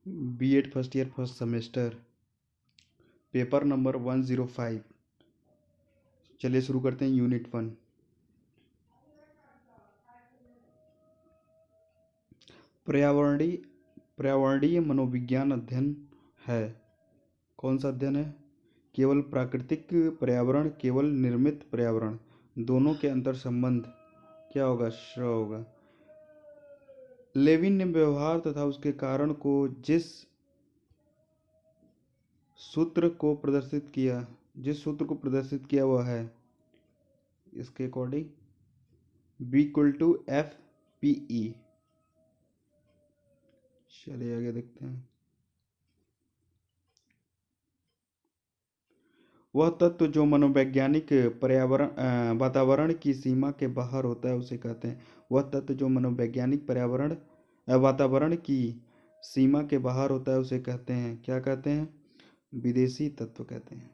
BEd first year first semester, paper number 105। चलिए शुरू करते हैं यूनिट 1। पर्यावरणीय पर्यावरणीय मनोविज्ञान अध्ययन है। कौन सा अध्ययन है? केवल प्राकृतिक पर्यावरण, केवल निर्मित पर्यावरण, दोनों के अंतर संबंध क्या होगा? श्र होगा। लेविन ने व्यवहार तथा उसके कारण को जिस सूत्र को प्रदर्शित किया वह है इसके अकॉर्डिंग B=F/P/E। चलिए आगे देखते हैं। वह तत्व जो मनोवैज्ञानिक वातावरण की सीमा के बाहर होता है उसे कहते हैं। वह तत्व जो मनोवैज्ञानिक वातावरण की सीमा के बाहर होता है उसे कहते हैं, क्या कहते हैं? विदेशी तत्व कहते हैं।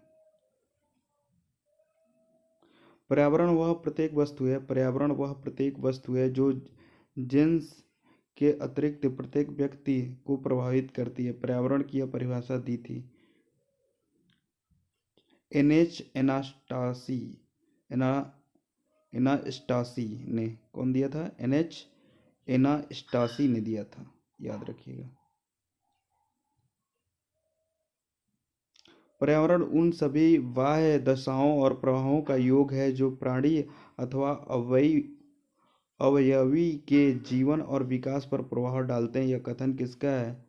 पर्यावरण वह प्रत्येक वस्तु है जो जिन्स के अतिरिक्त प्रत्येक व्यक्ति को प्रभावित करती है। पर्यावरण की यह परिभाषा दी थी एनास्टासी ने। कौन दिया था? एनास्टासी ने दिया था, याद रखिएगा। पर्यावरण उन सभी बाह्य दशाओं और प्रभावों का योग है जो प्राणी अथवा अवयवी के जीवन और विकास पर प्रभाव डालते हैं। यह कथन किसका है?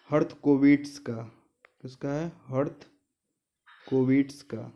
हर्थकोविट्स का। किसका है? हर्थकोविट्स का।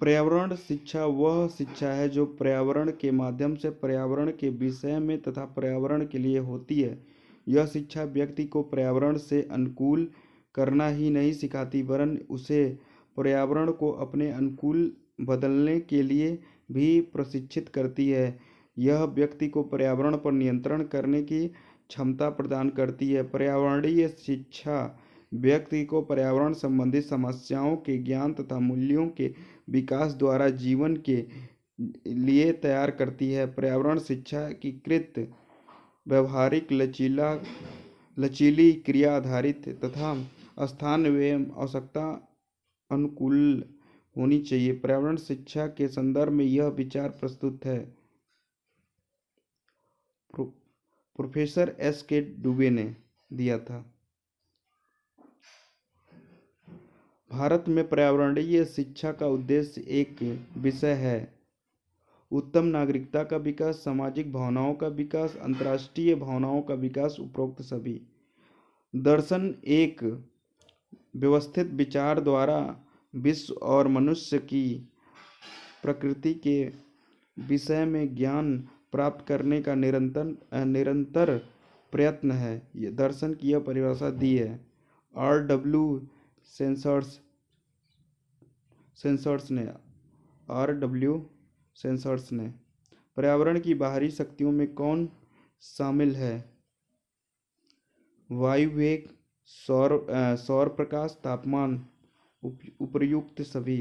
पर्यावरण शिक्षा वह शिक्षा है जो पर्यावरण के माध्यम से पर्यावरण के विषय में तथा पर्यावरण के लिए होती है। यह शिक्षा व्यक्ति को पर्यावरण से अनुकूल करना ही नहीं सिखाती, वरन उसे पर्यावरण को अपने अनुकूल बदलने के लिए भी प्रशिक्षित करती है। यह व्यक्ति को पर्यावरण पर नियंत्रण करने की क्षमता प्रदान करती है। पर्यावरणीय शिक्षा व्यक्ति को पर्यावरण संबंधी समस्याओं के ज्ञान तथा मूल्यों के विकास द्वारा जीवन के लिए तैयार करती है। पर्यावरण शिक्षा एकीकृत, व्यवहारिक, लचीली, क्रिया आधारित तथा स्थान एवं आवश्यकता अनुकूल होनी चाहिए। पर्यावरण शिक्षा के संदर्भ में यह विचार प्रस्तुत है प्रोफेसर S.K. डुबे ने दिया था। भारत में पर्यावरणीय शिक्षा का उद्देश्य एक विषय है उत्तम नागरिकता का विकास, सामाजिक भावनाओं का विकास, अंतर्राष्ट्रीय भावनाओं का विकास। उपरोक्त सभी दर्शन एक व्यवस्थित विचार द्वारा विश्व और मनुष्य की प्रकृति के विषय में ज्ञान प्राप्त करने का निरंतर प्रयत्न है। ये दर्शन की यह परिभाषा दी है R.W. सेंसर्स ने। पर्यावरण की बाहरी शक्तियों में कौन शामिल है? वायु वेग, सौर प्रकाश, तापमान, उपर्युक्त सभी।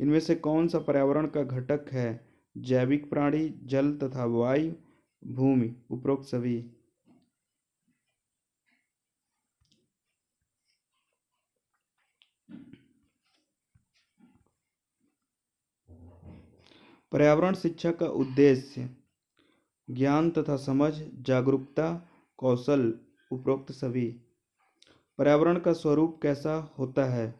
इनमें से कौन सा पर्यावरण का घटक है? जैविक प्राणी, जल तथा वायु, भूमि, उपरोक्त सभी। पर्यावरण शिक्षा का उद्देश्य ज्ञान तथा समझ, जागरूकता, कौशल, उपरोक्त सभी। पर्यावरण का स्वरूप कैसा होता है?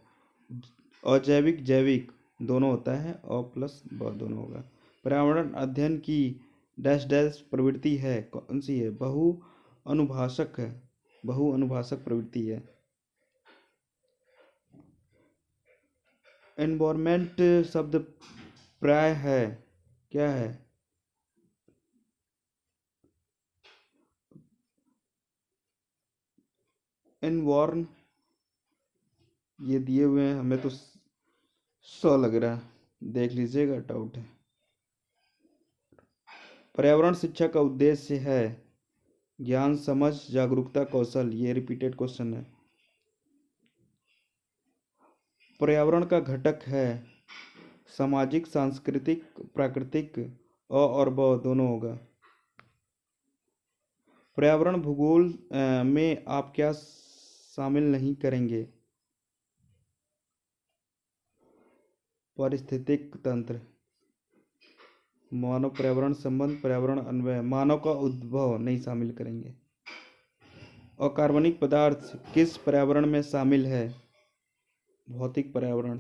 अजैविक, जैविक दोनों होता है, अ+ब दोनों होगा। पर्यावरण अध्ययन की डैश डैश प्रवृत्ति है, कौन सी है? बहु अनुभाषक प्रवृत्ति है। एनवायरमेंट शब्द प्राय है, क्या है? एनवॉर्न, ये दिए हुए हैं, हमें तो 100 लग रहा है, देख लीजिएगा, डाउट है। पर्यावरण शिक्षा का उद्देश्य है ज्ञान, समझ, जागरूकता, कौशल। ये रिपीटेड क्वेश्चन है। पर्यावरण का घटक है सामाजिक, सांस्कृतिक, प्राकृतिक। और ब दोनों होगा। पर्यावरण भूगोल में आप क्या शामिल नहीं करेंगे? पारिस्थितिक तंत्र, मानव पर्यावरण संबंध, पर्यावरण अन्वय, मानव का उद्भव नहीं शामिल करेंगे। अकार्बनिक पदार्थ किस पर्यावरण में शामिल है? भौतिक पर्यावरण।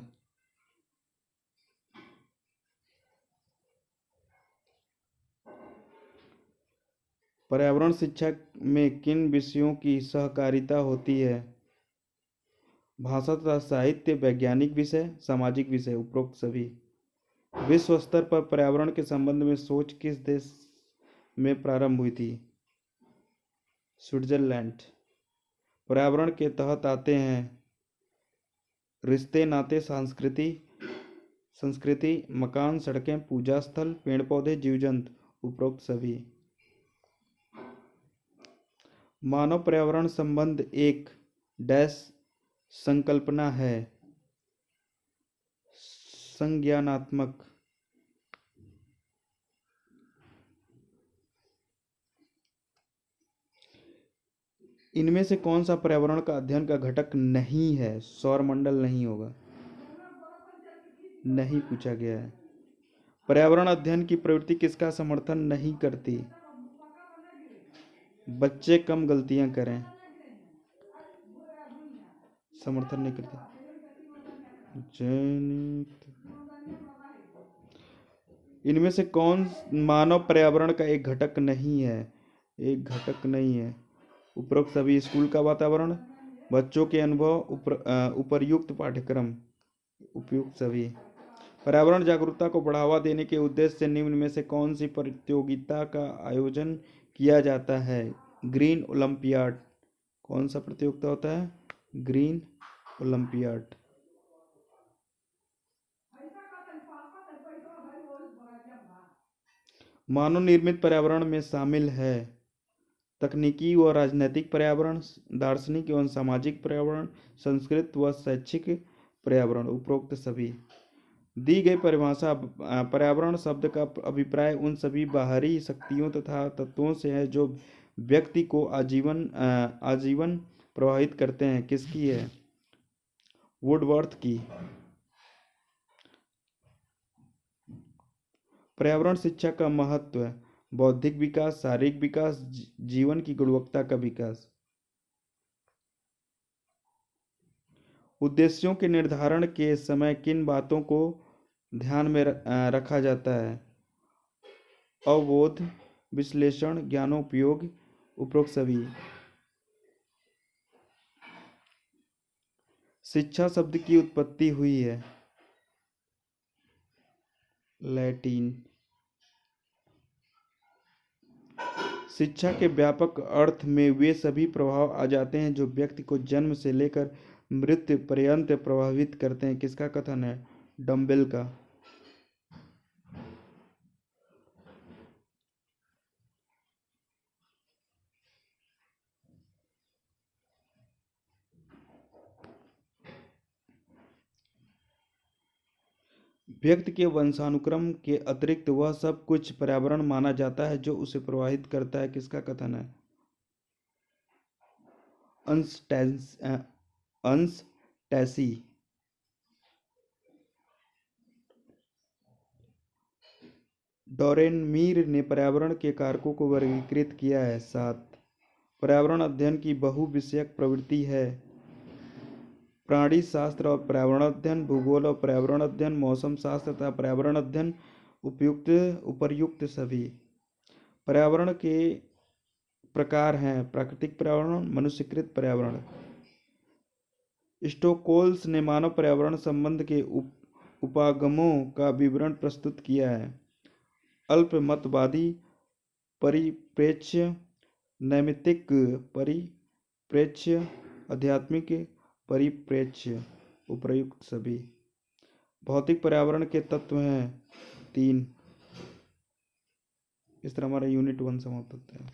पर्यावरण शिक्षा में किन विषयों की सहकारिता होती है? भाषा तथा साहित्य, वैज्ञानिक विषय, सामाजिक विषय, उपरोक्त सभी। विश्व स्तर पर पर्यावरण के संबंध में सोच किस देश में प्रारंभ हुई थी? स्विट्जरलैंड। पर्यावरण के तहत आते हैं रिश्ते, नाते, संस्कृति, मकान, सड़कें, पूजा स्थल, पेड़ पौधे, जीव जंतु, उपरोक्त सभी। मानव पर्यावरण संबंध एक डैश संकल्पना है संज्ञानात्मक। इनमें से कौन सा पर्यावरण का अध्ययन का घटक नहीं है? सौरमंडल नहीं होगा, नहीं पूछा गया है। पर्यावरण अध्ययन की प्रवृत्ति किसका समर्थन नहीं करती? बच्चे कम गलतियां करें, समर्थन नहीं करते। इनमें से कौन मानव पर्यावरण का एक घटक नहीं है? एक घटक नहीं है, उपरोक्त सभी। स्कूल का वातावरण, बच्चों के अनुभव, उपर्युक्त पाठ्यक्रम, उपयुक्त सभी। पर्यावरण जागरूकता को बढ़ावा देने के उद्देश्य से निम्न में से कौन सी प्रतियोगिता का आयोजन किया जाता है? Green olympiad. कौन सा प्रतियोगिता होता है? Green olympiad. मानव निर्मित पर्यावरण में शामिल है तकनीकी व राजनैतिक पर्यावरण, दार्शनिक एवं सामाजिक पर्यावरण, संस्कृत व शैक्षिक पर्यावरण, उपरोक्त सभी। दी गई परिभाषा पर्यावरण शब्द का अभिप्राय उन सभी बाहरी शक्तियों तथा तत्वों से है जो व्यक्ति को आजीवन प्रभावित करते हैं। किसकी है? वुडवर्थ की। पर्यावरण शिक्षा का महत्व, बौद्धिक विकास, शारीरिक विकास, जीवन की गुणवत्ता का विकास। उद्देश्यों के निर्धारण के समय किन बातों को ध्यान में रखा जाता है? अवबोध, विश्लेषण, ज्ञानोपयोग, उपरोक्त सभी। शिक्षा शब्द की उत्पत्ति हुई है लैटिन। शिक्षा के व्यापक अर्थ में वे सभी प्रभाव आ जाते हैं जो व्यक्ति को जन्म से लेकर मृत्यु पर्यंत प्रभावित करते हैं। किसका कथन है? डम्बेल का। व्यक्ति के वंशानुक्रम के अतिरिक्त वह सब कुछ पर्यावरण माना जाता है जो उसे प्रभावित करता है। किसका कथन है? अंश टैसी। डोरेनमीर ने पर्यावरण के कारकों को वर्गीकृत किया है 7। पर्यावरण अध्ययन की बहुविषयक प्रवृत्ति है प्राणी शास्त्र और पर्यावरण अध्ययन, भूगोल और पर्यावरण अध्ययन, मौसम शास्त्र तथा पर्यावरण अध्ययन, उपर्युक्त सभी। पर्यावरण के प्रकार हैं प्राकृतिक पर्यावरण, मनुष्यकृत पर्यावरण। स्टोकोल्स ने मानव पर्यावरण संबंध के उपागमों का विवरण प्रस्तुत किया है अल्पमतवादी परिप्रेक्ष्य, नैमित्तिक परिप्रेक्ष्य, आध्यात्मिक परिप्रेक्ष्य, उपर्युक्त सभी। भौतिक पर्यावरण के तत्व हैं 3। इस तरह हमारा यूनिट 1 समाप्त होता है।